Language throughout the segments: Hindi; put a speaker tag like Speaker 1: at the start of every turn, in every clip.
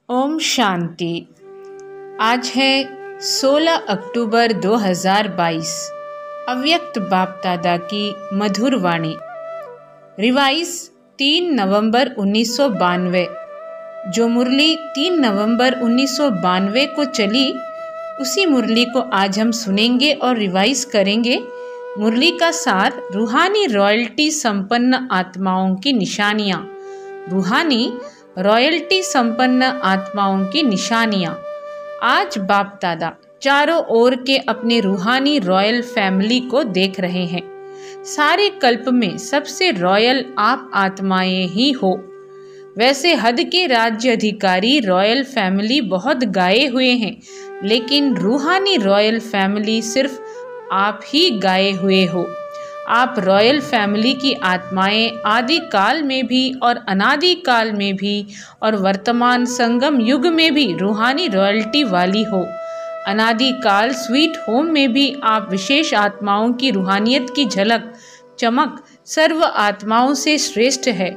Speaker 1: ओम शांति। आज है 16 अक्टूबर 2022। अव्यक्त बाप दादा की मधुर वाणी। रिवाइज 3 नवंबर 1992। जो मुरली 3 नवंबर 1992 को चली, उसी मुरली को आज हम सुनेंगे और रिवाइज करेंगे। मुरली का सार रूहानी रॉयल्टी संपन्न आत्माओं की निशानियाँ। रूहानी रॉयल्टी संपन्न आत्माओं की निशानियाँ। आज बाप दादा चारों ओर के अपने रूहानी रॉयल फैमिली को देख रहे हैं। सारे कल्प में सबसे रॉयल आप आत्माएं ही हो। वैसे हद के राज्य अधिकारी रॉयल फैमिली बहुत गाए हुए हैं, लेकिन रूहानी रॉयल फैमिली सिर्फ आप ही गाए हुए हो। आप रॉयल फैमिली की आत्माएं आदि काल में भी और अनादि काल में भी और वर्तमान संगम युग में भी रूहानी रॉयल्टी वाली हो। अनादि काल स्वीट होम में भी आप विशेष आत्माओं की रूहानियत की झलक चमक सर्व आत्माओं से श्रेष्ठ है।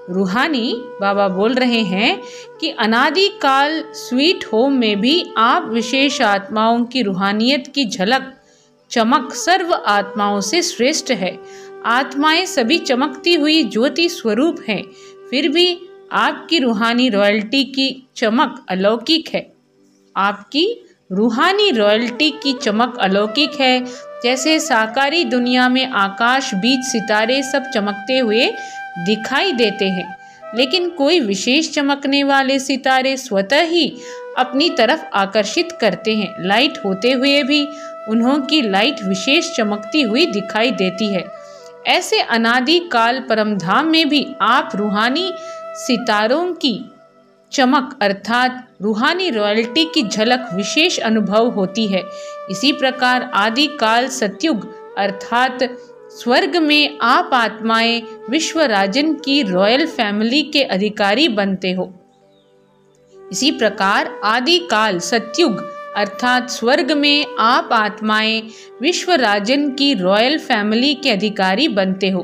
Speaker 1: रूहानी बाबा बोल रहे हैं कि अनादि काल स्वीट होम में भी आप विशेष आत्माओं की रूहानियत की झलक चमक सर्व आत्माओं से श्रेष्ठ है। आत्माएं सभी चमकती हुई ज्योति स्वरूप हैं, फिर भी आपकी रूहानी रॉयल्टी की चमक अलौकिक है। आपकी रूहानी रॉयल्टी की चमक अलौकिक है। जैसे साकारी दुनिया में आकाश बीच सितारे सब चमकते हुए दिखाई देते हैं, लेकिन कोई विशेष चमकने वाले सितारे स्वतः ही अपनी तरफ आकर्षित करते हैं। लाइट होते हुए भी उन्हों की लाइट विशेष चमकती हुई दिखाई देती है। ऐसे अनादि काल परमधाम में भी आप रूहानी सितारों की चमक अर्थात रूहानी रॉयल्टी की झलक विशेष अनुभव होती है। इसी प्रकार आदि काल सतयुग अर्थात स्वर्ग में आप आत्माएं विश्व राजन की रॉयल फैमिली के अधिकारी बनते हो। इसी प्रकार आदि काल सतयुग अर्थात स्वर्ग में आप आत्माएं विश्व राजन की रॉयल फैमिली के अधिकारी बनते हो।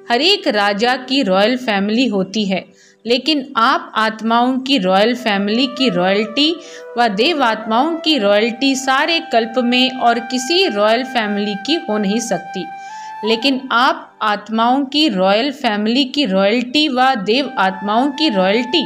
Speaker 1: हर एक राजा की रॉयल फैमिली होती है, लेकिन आप आत्माओं की रॉयल फैमिली की रॉयल्टी व देव आत्माओं की रॉयल्टी सारे कल्प में और किसी रॉयल फैमिली की हो नहीं सकती। लेकिन आप आत्माओं की रॉयल फैमिली की रॉयल्टी व देव आत्माओं की रॉयल्टी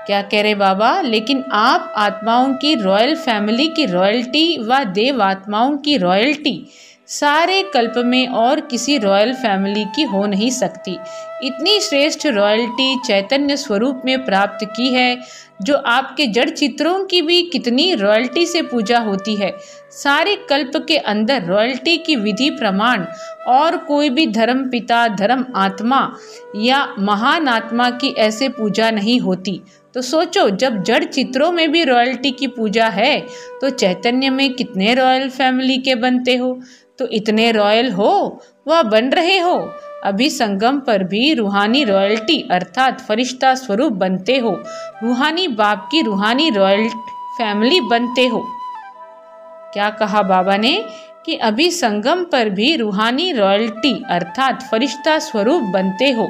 Speaker 1: क्या कह रहे बाबा? लेकिन आप आत्माओं की रॉयल फैमिली की रॉयल्टी व देव आत्माओं की रॉयल्टी सारे कल्प में और किसी रॉयल फैमिली की हो नहीं सकती। इतनी श्रेष्ठ रॉयल्टी चैतन्य स्वरूप में प्राप्त की है, जो आपके जड़ चित्रों की भी कितनी रॉयल्टी से पूजा होती है। सारे कल्प के अंदर रॉयल्टी की विधि प्रमाण और कोई भी धर्म पिता धर्म आत्मा या महान आत्मा की ऐसे पूजा नहीं होती। तो सोचो, जब जड़ चित्रों में भी रॉयल्टी की पूजा है, तो चैतन्य में कितने रॉयल फैमिली के बनते हो। तो इतने रॉयल हो व बन रहे हो। अभी संगम पर भी रूहानी रॉयल्टी अर्थात फरिश्ता स्वरूप बनते हो। रूहानी बाप की रूहानी रॉयल फैमिली बनते हो। क्या कहा बाबा ने कि अभी संगम पर भी रूहानी रॉयल्टी अर्थात फरिश्ता स्वरूप बनते हो।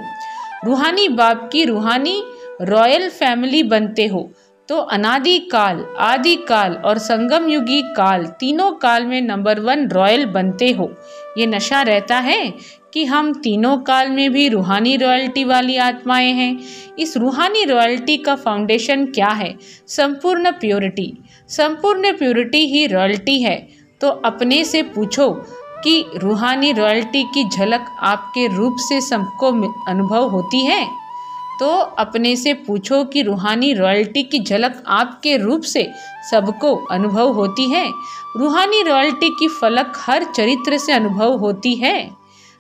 Speaker 1: रूहानी बाप की रूहानी रॉयल फैमिली बनते हो। तो अनादि काल आदि काल और संगम युगी काल तीनों काल में नंबर 1 रॉयल बनते हो। ये नशा रहता है कि हम तीनों काल में भी रूहानी रॉयल्टी वाली आत्माएं हैं। इस रूहानी रॉयल्टी का फाउंडेशन क्या है? संपूर्ण प्योरिटी। संपूर्ण प्योरिटी ही रॉयल्टी है। तो अपने से पूछो कि रूहानी रॉयल्टी की झलक आपके रूप से सबको अनुभव होती है? तो अपने से पूछो कि रूहानी रॉयल्टी की झलक आपके रूप से सबको अनुभव होती है? रूहानी रॉयल्टी की फलक हर चरित्र से अनुभव होती है।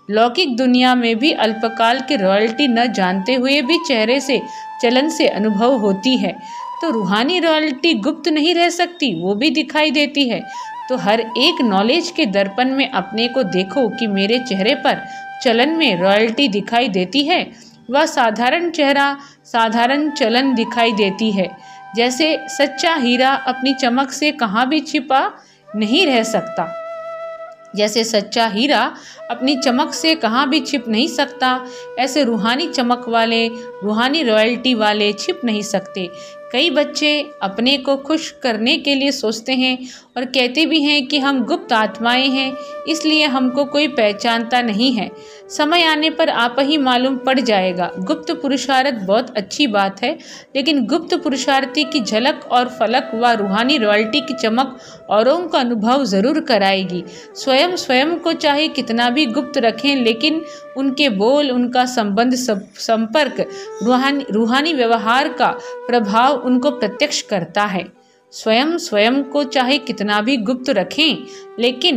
Speaker 1: लौकिक दुनिया में भी अल्पकाल के रॉयल्टी न जानते हुए भी चेहरे से चलन से अनुभव होती है। तो रूहानी रॉयल्टी गुप्त नहीं रह सकती, वो भी दिखाई देती है। तो हर एक नॉलेज के दर्पण में अपने को देखो कि मेरे चेहरे पर चलन में रॉयल्टी दिखाई देती है। वह साधारण चेहरा साधारण चलन दिखाई देती है। जैसे सच्चा हीरा अपनी चमक से कहाँ भी छिपा नहीं रह सकता। जैसे सच्चा हीरा अपनी चमक से कहाँ भी छिप नहीं सकता, ऐसे रूहानी चमक वाले रूहानी रॉयल्टी वाले छिप नहीं सकते। कई बच्चे अपने को खुश करने के लिए सोचते हैं और कहते भी हैं कि हम गुप्त आत्माएं हैं, इसलिए हमको कोई पहचानता नहीं है। समय आने पर आप ही मालूम पड़ जाएगा। गुप्त पुरुषार्थ बहुत अच्छी बात है, लेकिन गुप्त पुरुषार्थी की झलक और फलक व रूहानी रॉयल्टी की चमक औरों का अनुभव ज़रूर कराएगी। स्वयं को चाहे कितना भी गुप्त रखें, लेकिन उनके बोल, उनका संबंध, संपर्क, रूहानी व्यवहार का प्रभाव उनको प्रत्यक्ष करता है। स्वयं को चाहे कितना भी गुप्त रखें, लेकिन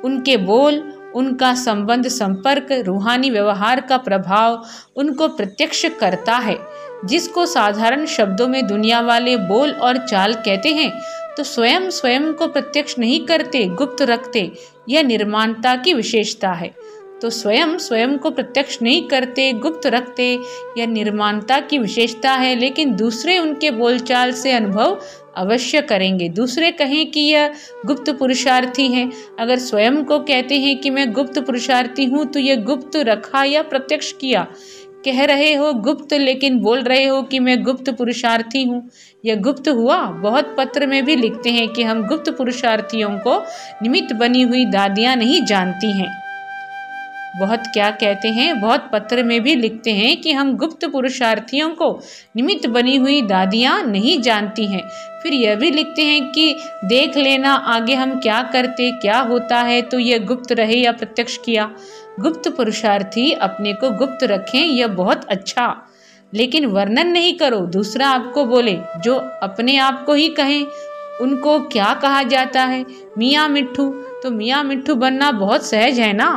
Speaker 1: उनके बोल, उनका संबंध, संपर्क, रूहानी व्यवहार का प्रभाव उनको प्रत्यक्ष करता है। जिसको साधारण शब्दों में दुनिया वाले बोल और चाल कहते हैं, तो स्वयं को प्रत्यक्ष नहीं करते, गुप्त रखते। यह निर्माणता की विशेषता है। तो स्वयं को प्रत्यक्ष नहीं करते, गुप्त रखते, यह निर्माणता की विशेषता है। लेकिन दूसरे उनके बोलचाल से अनुभव अवश्य करेंगे। दूसरे कहें कि यह गुप्त पुरुषार्थी हैं, अगर स्वयं को कहते हैं कि मैं गुप्त पुरुषार्थी हूँ, तो यह गुप्त रखा या प्रत्यक्ष किया। कह रहे हो गुप्त, लेकिन बोल रहे हो कि मैं गुप्त पुरुषार्थी हूँ, यह गुप्त हुआ। बहुत पत्र में भी लिखते हैं कि हम गुप्त पुरुषार्थियों को निमित्त बनी हुई दादियाँ नहीं जानती हैं। बहुत क्या कहते हैं, बहुत पत्र में भी लिखते हैं कि हम गुप्त पुरुषार्थियों को निमित्त बनी हुई दादियाँ नहीं जानती हैं। फिर यह भी लिखते हैं कि देख लेना आगे हम क्या करते, क्या होता है, तो यह गुप्त रहे या प्रत्यक्ष किया। गुप्त पुरुषार्थी अपने को गुप्त रखें, यह बहुत अच्छा, लेकिन वर्णन नहीं करो। दूसरा आपको बोले, जो अपने आप को ही कहें, उनको क्या कहा जाता है? मियाँ मिट्ठू। तो मियाँ मिट्ठू बनना बहुत सहज है ना।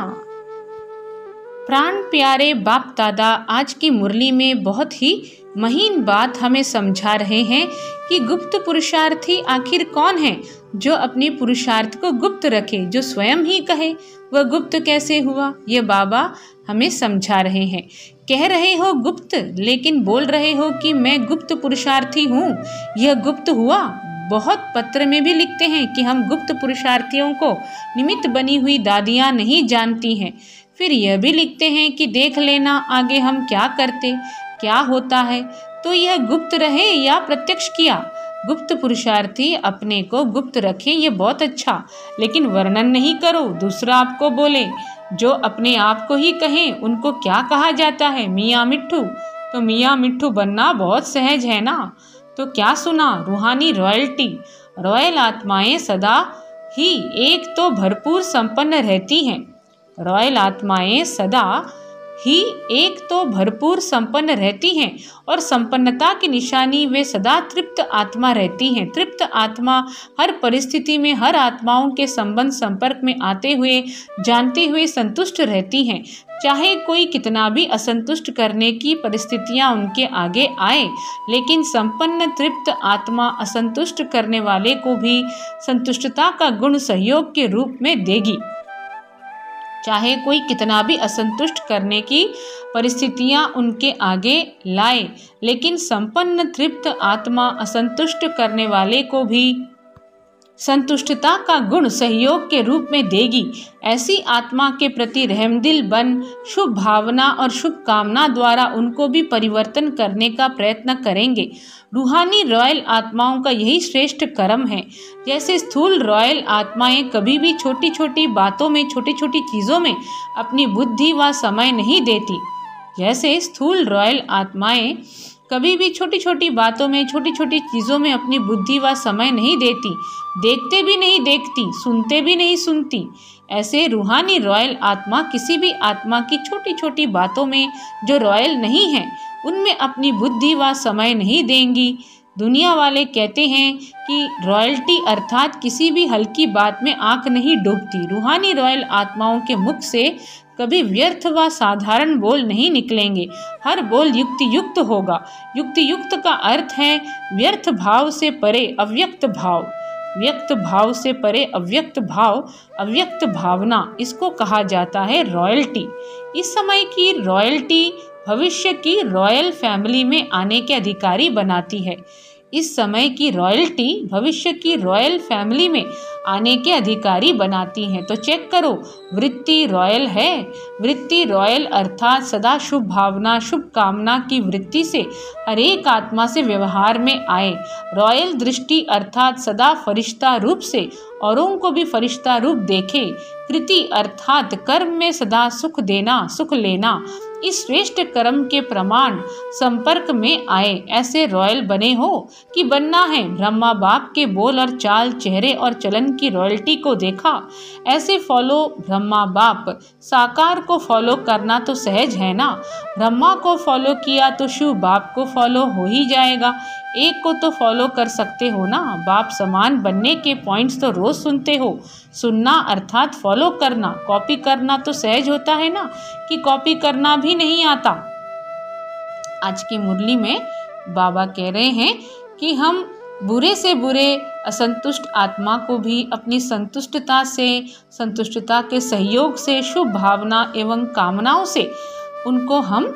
Speaker 1: प्राण प्यारे बाप दादा आज की मुरली में बहुत ही महीन बात हमें समझा रहे हैं कि गुप्त पुरुषार्थी आखिर कौन है, जो अपने पुरुषार्थ को गुप्त रखे, जो स्वयं ही कहे वह गुप्त कैसे हुआ। ये बाबा हमें समझा रहे हैं। कह रहे हो गुप्त, लेकिन बोल रहे हो कि मैं गुप्त पुरुषार्थी हूँ, यह गुप्त हुआ। बहुत पत्र में भी लिखते हैं कि हम गुप्त पुरुषार्थियों को निमित्त बनी हुई दादियाँ नहीं जानती हैं। फिर यह भी लिखते हैं कि देख लेना आगे हम क्या करते, क्या होता है, तो यह गुप्त रहे या प्रत्यक्ष किया। गुप्त पुरुषार्थी अपने को गुप्त रखें, ये बहुत अच्छा, लेकिन वर्णन नहीं करो। दूसरा आपको बोले, जो अपने आप को ही कहें, उनको क्या कहा जाता है? मियाँ मिट्ठू। तो मियाँ मिट्ठू बनना बहुत सहज है ना। तो क्या सुना? रूहानी रॉयल्टी, रॉयल आत्माएं सदा ही एक तो भरपूर संपन्न रहती हैं। रॉयल आत्माएं सदा ही एक तो भरपूर संपन्न रहती हैं और संपन्नता की निशानी वे सदा तृप्त आत्मा रहती हैं। तृप्त आत्मा हर परिस्थिति में हर आत्माओं के संबंध संपर्क में आते हुए, जानते हुए संतुष्ट रहती हैं। चाहे कोई कितना भी असंतुष्ट करने की परिस्थितियां उनके आगे आए, लेकिन संपन्न तृप्त आत्मा असंतुष्ट करने वाले को भी संतुष्टता का गुण सहयोग के रूप में देगी। चाहे कोई कितना भी असंतुष्ट करने की परिस्थितियां उनके आगे लाए, लेकिन संपन्न तृप्त आत्मा असंतुष्ट करने वाले को भी संतुष्टता का गुण सहयोग के रूप में देगी। ऐसी आत्मा के प्रति रहमदिल बन शुभ भावना और शुभ कामना द्वारा उनको भी परिवर्तन करने का प्रयत्न करेंगे। रूहानी रॉयल आत्माओं का यही श्रेष्ठ कर्म है। जैसे स्थूल रॉयल आत्माएं कभी भी छोटी छोटी बातों में, छोटी छोटी चीज़ों में अपनी बुद्धि व समय नहीं देती, जैसे स्थूल रॉयल आत्माएं कभी भी छोटी छोटी बातों में, छोटी छोटी चीज़ों में अपनी बुद्धि व समय नहीं देती, देखते भी नहीं देखती, सुनते भी नहीं सुनती, ऐसे रूहानी रॉयल आत्मा किसी भी आत्मा की छोटी छोटी बातों में जो रॉयल नहीं है, उनमें अपनी बुद्धि व समय नहीं देंगी। दुनिया वाले कहते हैं कि रॉयल्टी अर्थात किसी भी हल्की बात में आंख नहीं डूबती। रूहानी रॉयल आत्माओं के मुख से कभी व्यर्थ व साधारण बोल नहीं निकलेंगे। हर बोल युक्ति युक्त होगा। युक्ति युक्त का अर्थ है व्यर्थ भाव से परे अव्यक्त भाव, व्यक्त भाव से परे अव्यक्त भाव, अव्यक्त भावना, इसको कहा जाता है रॉयल्टी। इस समय की रॉयल्टी भविष्य की रॉयल फैमिली में आने के अधिकारी बनाती है। इस समय की रॉयल्टी भविष्य की रॉयल फैमिली में आने के अधिकारी बनाती हैं। तो चेक करो, वृत्ति रॉयल है। वृत्ति रॉयल अर्थात सदा शुभ भावना, शुभ कामना की वृत्ति से हर एक आत्मा से व्यवहार में आए। रॉयल दृष्टि अर्थात सदा फरिश्ता रूप से औरों को भी फरिश्ता रूप देखे। कृति अर्थात कर्म में सदा सुख देना, सुख लेना। इस श्रेष्ठ कर्म के प्रमाण संपर्क में आए, ऐसे रॉयल बने हो कि बनना है। ब्रह्मा बाप के बोल और चाल, चेहरे और चलन की रॉयल्टी को देखा, ऐसे फॉलो ब्रह्मा बाप। साकार को फॉलो करना तो सहज है ना। ब्रह्मा को फॉलो किया तो शिव बाप को फॉलो हो ही जाएगा। एक को तो फॉलो कर सकते हो ना। बाप समान बनने के पॉइंट्स तो रोज सुनते हो। सुनना अर्थात फॉलो करना। कॉपी करना तो सहज होता है ना, कि कॉपी करना भी नहीं आता। आज की मुरली में बाबा कह रहे हैं कि हम बुरे से बुरे असंतुष्ट आत्मा को भी अपनी संतुष्टता से, संतुष्टता के सहयोग से, शुभ भावना एवं कामनाओं से उनको हम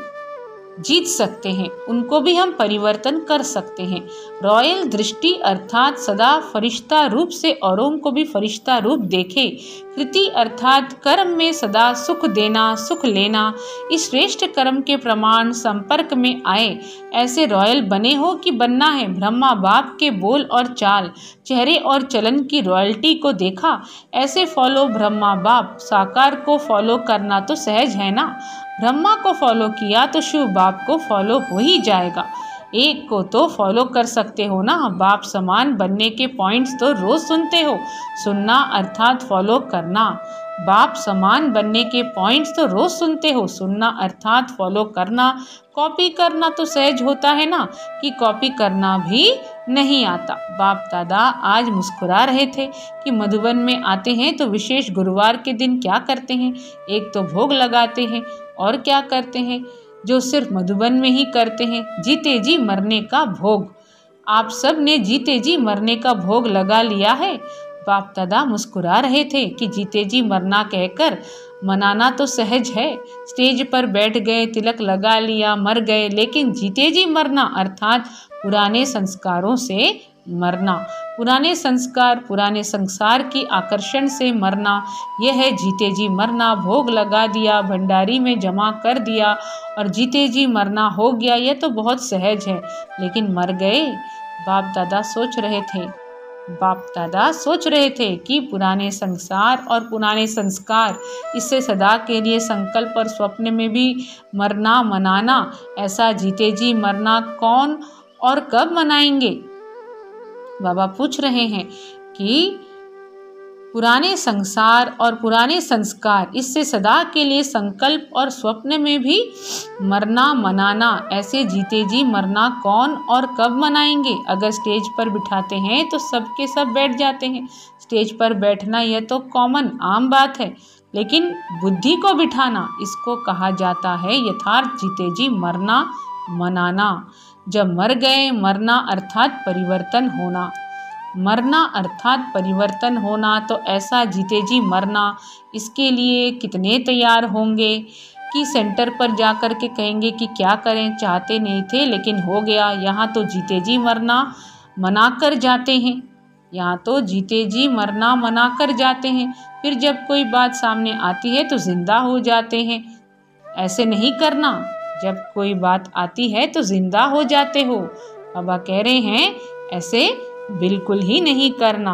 Speaker 1: जीत सकते हैं, उनको भी हम परिवर्तन कर सकते हैं। रॉयल दृष्टि अर्थात सदा फरिश्ता रूप से औरों को भी फरिश्ता रूप देखे। कृति अर्थात कर्म में सदा सुख देना, सुख लेना। इस श्रेष्ठ कर्म के प्रमाण संपर्क में आए, ऐसे रॉयल बने हो कि बनना है। ब्रह्मा बाप के बोल और चाल, चेहरे और चलन की रॉयल्टी को देखा, ऐसे फॉलो ब्रह्मा बाप। साकार को फॉलो करना तो सहज है ना। ब्रह्मा को फॉलो किया तो शिव बाप को फॉलो हो ही जाएगा। एक को तो फॉलो कर सकते हो ना। बाप समान बनने के पॉइंट्स तो रोज सुनते हो। सुनना अर्थात फॉलो करना। बाप समान बनने के पॉइंट्स तो रोज सुनते हो। सुनना अर्थात फॉलो करना। कॉपी करना तो सहज होता है ना, कि कॉपी करना भी नहीं आता। बाप दादा आज मुस्कुरा रहे थे कि मधुबन में आते हैं तो विशेष गुरुवार के दिन क्या करते हैं। एक तो भोग लगाते हैं, और क्या करते हैं जो सिर्फ मधुबन में ही करते हैं, जीते जी मरने का भोग। आप सब ने जीते जी मरने का भोग लगा लिया है। बाप दादा मुस्कुरा रहे थे कि जीते जी मरना कहकर मनाना तो सहज है। स्टेज पर बैठ गए, तिलक लगा लिया, मर गए, लेकिन जीते जी मरना अर्थात पुराने संस्कारों से मरना। पुराने संस्कार, पुराने संसार की आकर्षण से मरना, यह है जीते जी मरना। भोग लगा दिया, भंडारी में जमा कर दिया और जीते जी मरना हो गया, यह तो बहुत सहज है, लेकिन मर गए। बाप दादा सोच रहे थे कि पुराने संसार और पुराने संस्कार, इससे सदा के लिए संकल्प और स्वप्न में भी मरना मनाना। ऐसा जीते जी मरना कौन और कब मनाएंगे। बाबा पूछ रहे हैं कि पुराने संसार और पुराने संस्कार, इससे सदा के लिए संकल्प और स्वप्न में भी मरना मनाना, ऐसे जीते जी मरना कौन और कब मनाएंगे। अगर स्टेज पर बिठाते हैं तो सब के सब बैठ जाते हैं। स्टेज पर बैठना यह तो कॉमन आम बात है, लेकिन बुद्धि को बिठाना, इसको कहा जाता है यथार्थ जीते जी मरना मनाना। जब मर गए, मरना अर्थात परिवर्तन होना। मरना अर्थात परिवर्तन होना, तो ऐसा जीते जी मरना, इसके लिए कितने तैयार होंगे कि सेंटर पर जाकर के कहेंगे कि क्या करें, चाहते नहीं थे लेकिन हो गया। यहाँ तो जीते जी मरना मना कर जाते हैं। यहाँ तो जीते जी मरना मना कर जाते हैं, फिर जब कोई बात सामने आती है तो जिंदा हो जाते हैं। ऐसे नहीं करना, जब कोई बात आती है तो जिंदा हो जाते हो। बाबा कह रहे हैं ऐसे बिल्कुल ही नहीं करना।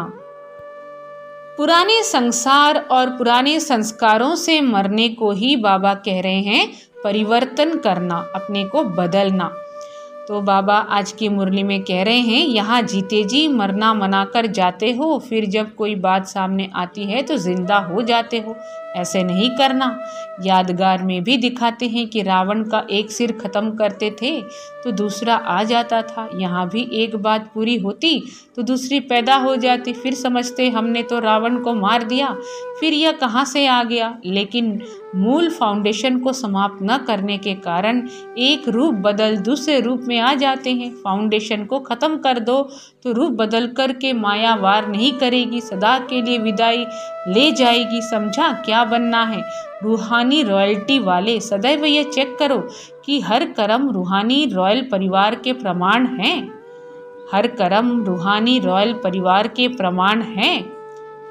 Speaker 1: पुराने संसार और पुराने संस्कारों से मरने को ही बाबा कह रहे हैं परिवर्तन करना, अपने को बदलना। तो बाबा आज की मुरली में कह रहे हैं यहाँ जीते जी मरना मना कर जाते हो, फिर जब कोई बात सामने आती है तो जिंदा हो जाते हो। ऐसे नहीं करना। यादगार में भी दिखाते हैं कि रावण का एक सिर खत्म करते थे तो दूसरा आ जाता था। यहाँ भी एक बात पूरी होती तो दूसरी पैदा हो जाती, फिर समझते हमने तो रावण को मार दिया, फिर यह कहाँ से आ गया। लेकिन मूल फाउंडेशन को समाप्त न करने के कारण एक रूप बदल दूसरे रूप में आ जाते हैं। फाउंडेशन को खत्म कर दो तो रूप बदल कर के माया वार नहीं करेगी, सदा के लिए विदाई ले जाएगी। समझा क्या बनना है? रूहानी रॉयल्टी वाले। सदैव यह चेक करो कि हर कर्म रूहानी रॉयल परिवार के प्रमाण हैं। हर कर्म रूहानी रॉयल परिवार के प्रमाण हैं।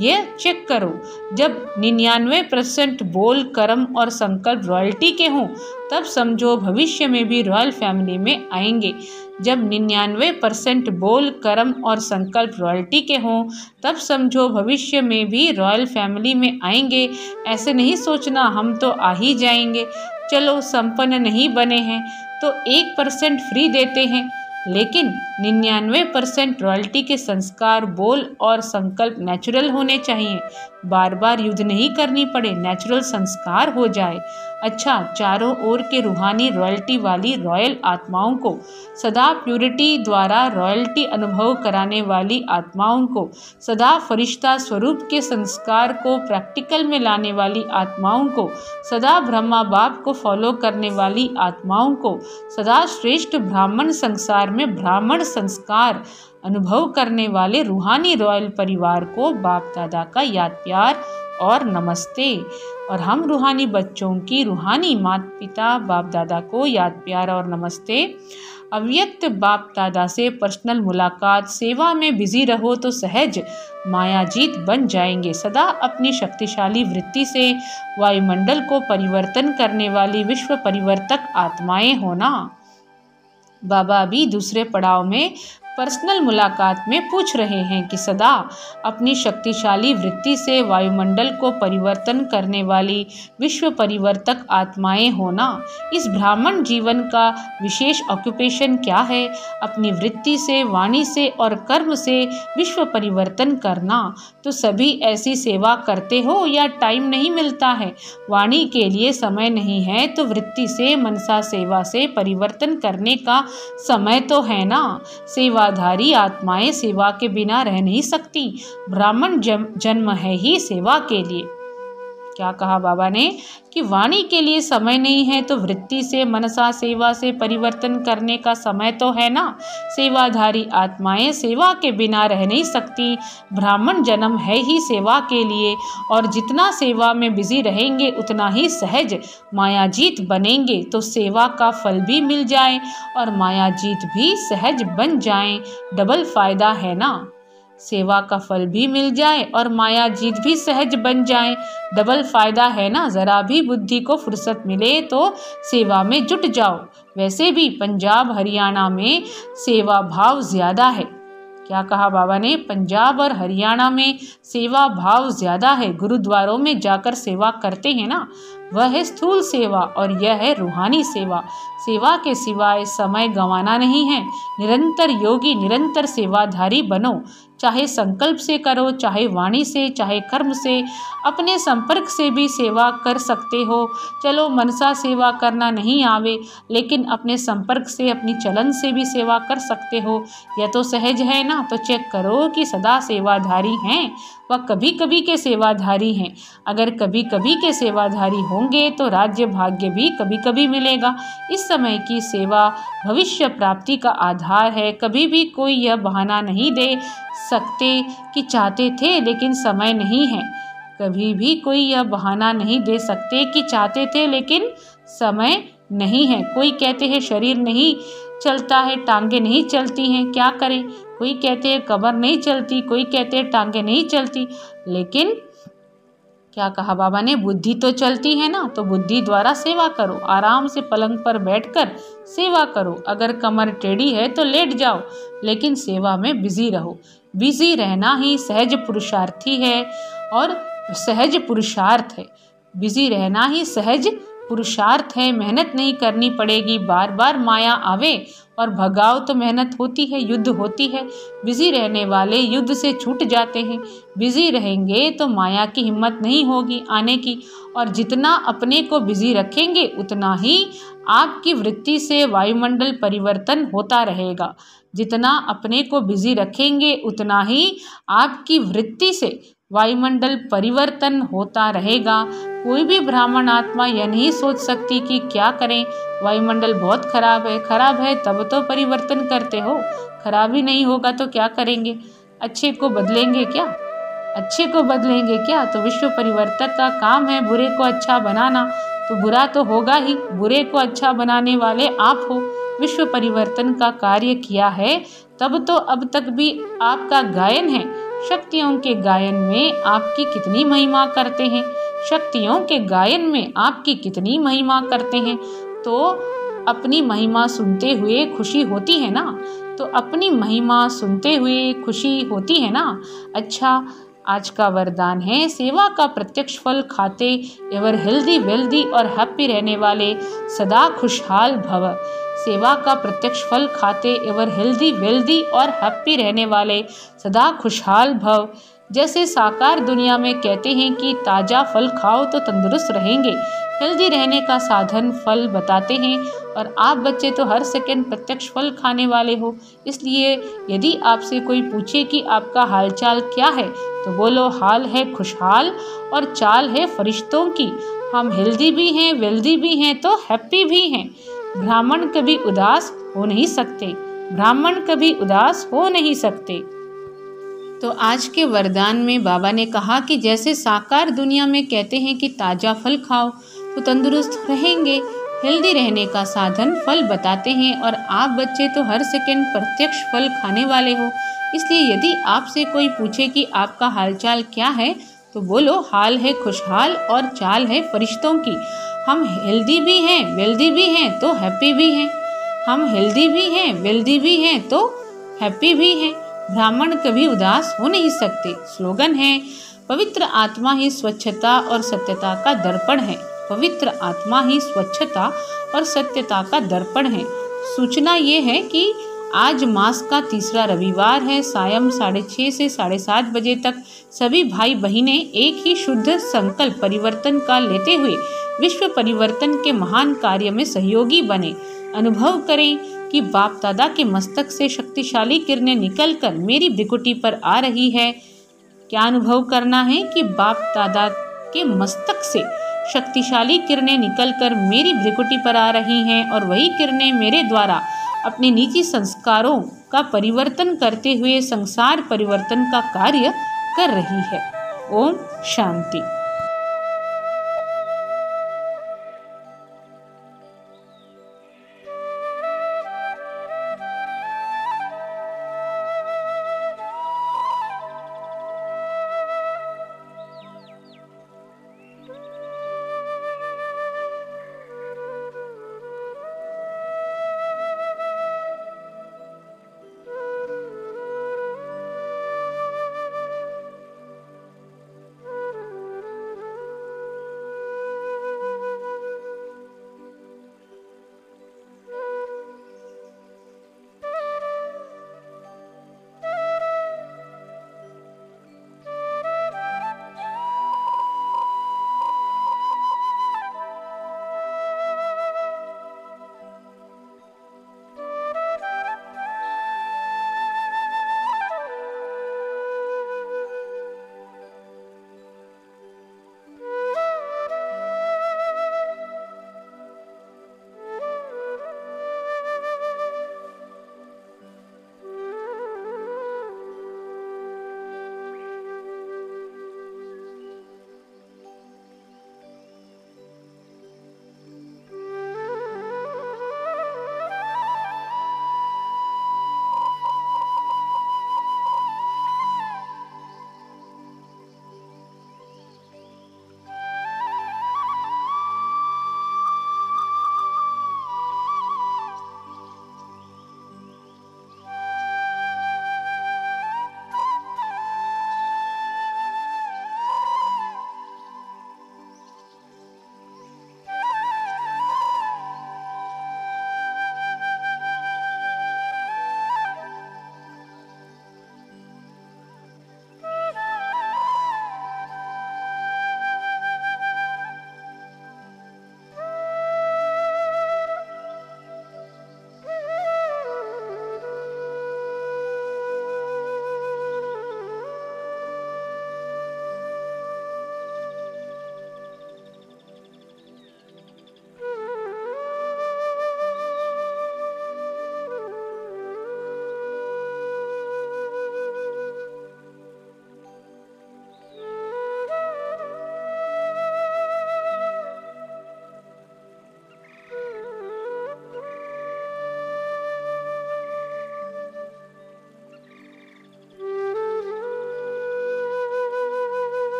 Speaker 1: ये चेक करो। जब 99% बोल, कर्म और संकल्प रॉयल्टी के हों तब समझो भविष्य में भी रॉयल फैमिली में आएंगे। जब 99% बोल, कर्म और संकल्प रॉयल्टी के हों तब समझो भविष्य में भी रॉयल फैमिली में आएंगे। ऐसे नहीं सोचना हम तो आ ही जाएंगे। चलो संपन्न नहीं बने हैं तो 1% फ्री देते हैं, लेकिन 99% रॉयल्टी के संस्कार, बोल और संकल्प नेचुरल होने चाहिए। बार बार युद्ध नहीं करनी पड़े, नेचुरल संस्कार हो जाए। अच्छा, चारों ओर के रूहानी रॉयल्टी वाली रॉयल आत्माओं को, सदा प्यूरिटी द्वारा रॉयल्टी अनुभव कराने वाली आत्माओं को, सदा फरिश्ता स्वरूप के संस्कार को प्रैक्टिकल में लाने वाली आत्माओं को, सदा ब्रह्मा बाप को फॉलो करने वाली आत्माओं को, सदा श्रेष्ठ ब्राह्मण संसार में ब्राह्मण संस्कार अनुभव करने वाले रूहानी रॉयल परिवार को बाप दादा का याद प्यार और नमस्ते। और हम रूहानी बच्चों की रूहानी माता पिता बाप दादा को याद प्यार और नमस्ते। अव्यक्त बाप दादा से पर्सनल मुलाकात, सेवा में बिजी रहो तो सहज मायाजीत बन जाएंगे। सदा अपनी शक्तिशाली वृत्ति से वायुमंडल को परिवर्तन करने वाली विश्व परिवर्तक आत्माएं होना। बाबा अभी दूसरे पड़ाव में पर्सनल मुलाकात में पूछ रहे हैं कि सदा अपनी शक्तिशाली वृत्ति से वायुमंडल को परिवर्तन करने वाली विश्व परिवर्तक आत्माएं होना। इस ब्राह्मण जीवन का विशेष ऑक्यूपेशन क्या है? अपनी वृत्ति से, वाणी से और कर्म से विश्व परिवर्तन करना। तो सभी ऐसी सेवा करते हो या टाइम नहीं मिलता है? वाणी के लिए समय नहीं है तो वृत्ति से, मनसा सेवा से परिवर्तन करने का समय तो है ना। सेवाधारी आत्माएं सेवा के बिना रह नहीं सकती। ब्राह्मण जन्म है ही सेवा के लिए। क्या कहा बाबा ने कि वाणी के लिए समय नहीं है तो वृत्ति से, मनसा सेवा से परिवर्तन करने का समय तो है ना। सेवाधारी आत्माएं सेवा के बिना रह नहीं सकती। ब्राह्मण जन्म है ही सेवा के लिए और जितना सेवा में बिजी रहेंगे उतना ही सहज मायाजीत बनेंगे। तो सेवा का फल भी मिल जाए और मायाजीत भी सहज बन जाए, डबल फायदा है ना। सेवा का फल भी मिल जाए और माया जीत भी सहज बन जाए, डबल फायदा है ना। जरा भी बुद्धि को फुर्सत मिले तो सेवा में जुट जाओ। वैसे भी पंजाब हरियाणा में सेवा भाव ज्यादा है। क्या कहा बाबा ने? पंजाब और हरियाणा में सेवा भाव ज्यादा है। गुरुद्वारों में जाकर सेवा करते हैं ना, वह है स्थूल सेवा और यह है रूहानी सेवा। सेवा के सिवाय समय गंवाना नहीं है। निरंतर योगी, निरंतर सेवाधारी बनो। चाहे संकल्प से करो, चाहे वाणी से, चाहे कर्म से, अपने संपर्क से भी सेवा कर सकते हो। चलो मनसा सेवा करना नहीं आवे, लेकिन अपने संपर्क से, अपनी चलन से भी सेवा कर सकते हो। यह तो सहज है ना। तो चेक करो कि सदा सेवाधारी हैं व कभी कभी के सेवाधारी हैं। अगर कभी कभी के सेवाधारी होंगे तो राज्य भाग्य भी कभी कभी मिलेगा। इस समय की सेवा भविष्य प्राप्ति का आधार है। कभी भी कोई यह बहाना नहीं दे सकते कि चाहते थे लेकिन समय नहीं है। कभी भी कोई यह बहाना नहीं दे सकते कि चाहते थे लेकिन समय नहीं है। कोई कहते हैं शरीर नहीं चलता है, टांगे नहीं चलती हैं, क्या करें। कोई कहते हैं कमर नहीं चलती, कोई कहते हैं टांगे नहीं चलती, लेकिन क्या कहा बाबा ने? बुद्धि तो चलती है ना। तो बुद्धि द्वारा सेवा करो। आराम से पलंग पर बैठकर सेवा करो। अगर कमर टेढ़ी है तो लेट जाओ, लेकिन सेवा में बिजी रहो। बिजी रहना ही सहज पुरुषार्थी है और सहज पुरुषार्थ है। बिजी रहना ही सहज पुरुषार्थ है। मेहनत नहीं करनी पड़ेगी। बार बार माया आवे और भगाओ तो मेहनत होती है, युद्ध होती है। बिजी रहने वाले युद्ध से छूट जाते हैं। बिजी रहेंगे तो माया की हिम्मत नहीं होगी आने की। और जितना अपने को बिजी रखेंगे उतना ही आपकी वृत्ति से वायुमंडल परिवर्तन होता रहेगा। जितना अपने को बिजी रखेंगे उतना ही आपकी वृत्ति से वायुमंडल परिवर्तन होता रहेगा। कोई भी ब्राह्मण आत्मा यह नहीं सोच सकती कि क्या करें, वायुमंडल बहुत खराब है। खराब है तब तो परिवर्तन करते हो, खराब ही नहीं होगा तो क्या करेंगे? अच्छे को बदलेंगे क्या? अच्छे को बदलेंगे क्या? तो विश्व परिवर्तक का काम है बुरे को अच्छा बनाना, तो बुरा तो होगा ही। बुरे को अच्छा बनाने वाले आप हो। विश्व परिवर्तन का कार्य किया है तब तो अब तक भी आपका गायन है। शक्तियों के गायन में आपकी कितनी महिमा करते हैं, शक्तियों के गायन में आपकी कितनी महिमा करते हैं। तो अपनी महिमा सुनते हुए खुशी होती है ना, तो अपनी महिमा सुनते हुए खुशी होती है ना। अच्छा, आज का वरदान है, सेवा का प्रत्यक्ष फल खाते एवर हेल्दी वेल्दी और हैप्पी रहने वाले सदा खुशहाल भव। सेवा का प्रत्यक्ष फल खाते एवर हेल्दी वेल्दी और हैप्पी रहने वाले सदा खुशहाल भव। जैसे साकार दुनिया में कहते हैं कि ताज़ा फल खाओ तो तंदुरुस्त रहेंगे, हेल्दी रहने का साधन फल बताते हैं, और आप बच्चे तो हर सेकंड प्रत्यक्ष फल खाने वाले हो। इसलिए यदि आपसे कोई पूछे कि आपका हालचाल क्या है, तो बोलो हाल है खुशहाल और चाल है फरिश्तों की। हम हेल्दी भी हैं, वेल्दी भी हैं, तो हैप्पी भी हैं। ब्राह्मण कभी उदास हो नहीं सकते, ब्राह्मण कभी उदास हो नहीं सकते। तो आज के वरदान में बाबा ने कहा कि जैसे साकार दुनिया में कहते हैं कि ताज़ा फल खाओ तो तंदुरुस्त रहेंगे, हेल्दी रहने का साधन फल बताते हैं, और आप बच्चे तो हर सेकंड प्रत्यक्ष फल खाने वाले हो। इसलिए यदि आपसे कोई पूछे कि आपका हालचाल क्या है, तो बोलो हाल है खुशहाल और चाल है फरिश्तों की। हम हेल्दी भी हैं, वेल्दी भी हैं, तो हैप्पी भी हैं। हम हेल्दी भी हैं, वेल्दी भी हैं, तो हैप्पी भी हैं। ब्राह्मण कभी उदास हो नहीं सकते। स्लोगन है, पवित्र आत्मा ही स्वच्छता और सत्यता का दर्पण है। पवित्र आत्मा ही स्वच्छता और सत्यता का दर्पण है। सूचना ये है कि आज मास का तीसरा रविवार है। सायं 6:30 से 7:30 बजे तक सभी भाई बहिनें एक ही शुद्ध संकल्प परिवर्तन का लेते हुए विश्व परिवर्तन के महान कार्य में सहयोगी बने। अनुभव करें कि बाप दादा के मस्तक से शक्तिशाली किरणें निकलकर मेरी भ्रिकुटी पर आ रही है। क्या अनुभव करना है कि बाप दादा के मस्तक से शक्तिशाली किरणें निकलकर मेरी भ्रिकुटी पर आ रही हैं, और वही किरणें मेरे द्वारा अपने निजी संस्कारों का परिवर्तन करते हुए संसार परिवर्तन का कार्य कर रही है। ओम शांति।